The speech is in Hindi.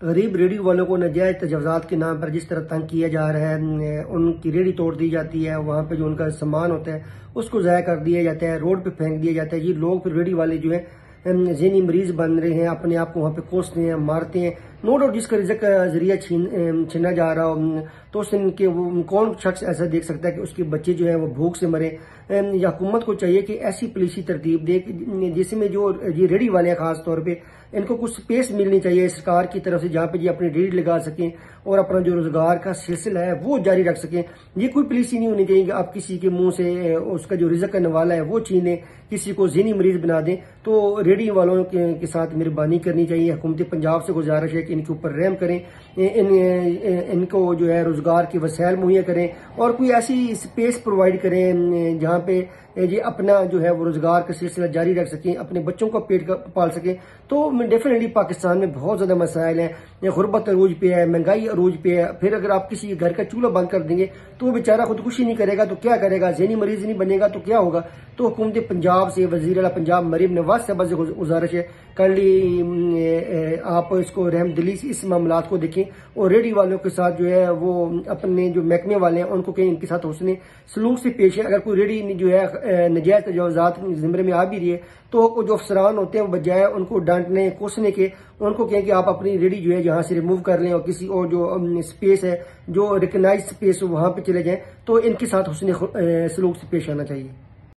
गरीब रेडी वालों को नाजायज तजावजात के नाम पर जिस तरह तंग किया जा रहा है, उनकी रेडी तोड़ दी जाती है, वहाँ पे जो उनका सामान होता है उसको ज़ाया कर दिया जाता है, रोड पे फेंक दिया जाता है। ये लोग फिर रेडी वाले जो है ज़हनी मरीज बन रहे हैं, अपने आप को वहाँ पे कोसते हैं, मारते हैं। नो डाउट जिसका रिज़्क का जरिया छीना जा रहा हो तो उस इनके वो कौन शख्स ऐसा देख सकता है कि उसके बच्चे जो है वो भूख से मरे। या हुकूमत को चाहिए कि ऐसी पुलिसी तरतीब दे जिसमें जो ये रेडी वाले हैं खास तौर पे इनको कुछ स्पेस मिलनी चाहिए सरकार की तरफ से, जहाँ पे ये अपनी रेडी लगा सकें और अपना जो रोजगार का सिलसिला है वो जारी रख सकें। ये कोई पुलिसी नहीं होनी चाहिए कि आप किसी के मुंह से उसका जो रिज़्क का नवाला है वो छीने, किसी को ज़हनी मरीज बना दें। तो रेडी वालों के साथ मेहरबानी करनी चाहिए। हुकूमत पंजाब से गुजारिश है कि इनके ऊपर रहम करें, इनको जो है रोजगार के वसाइल मुहैया करें और कोई ऐसी स्पेस प्रोवाइड करें जहाँ पे ये अपना जो है वो रोजगार का सिलसिला जारी रख सकें, अपने बच्चों का पेट पाल सकें। तो डेफिनेटली पाकिस्तान में बहुत ज्यादा मसाइल हैं, गुर्बत अरूज पे है, महंगाई अरूज पे है। फिर अगर आप किसी घर का चूल्हा बंद कर देंगे तो वो बेचारा खुदकुशी नहीं करेगा तो क्या करेगा, ज़हनी मरीज नहीं बनेगा तो क्या होगा। तो हुकूमत पंजाब से वज़ीर आला पंजाब मरीम नवाज साहब से गुजारिश है करली आप इसको रहम दिली से इस मामलात को देखें और रेडी वालों के साथ जो है वो अपने जो महकमे वाले हैं उनको कहीं इनके साथ हुस्न सलूक से पेश है। अगर कोई रेडी जो है नजायज तजावजात जिम्मे में आ भी रही है तो जो अफसरान होते हैं बजाय उनको डांटने कोसने के उनको कहें कि आप अपनी रेडी जो है यहाँ से रिमूव कर लें और किसी और जो स्पेस है जो रिकग्नाइज स्पेस वहां पे चले जाएं। तो इनके साथ हुस्न सलूक से पेश आना चाहिए।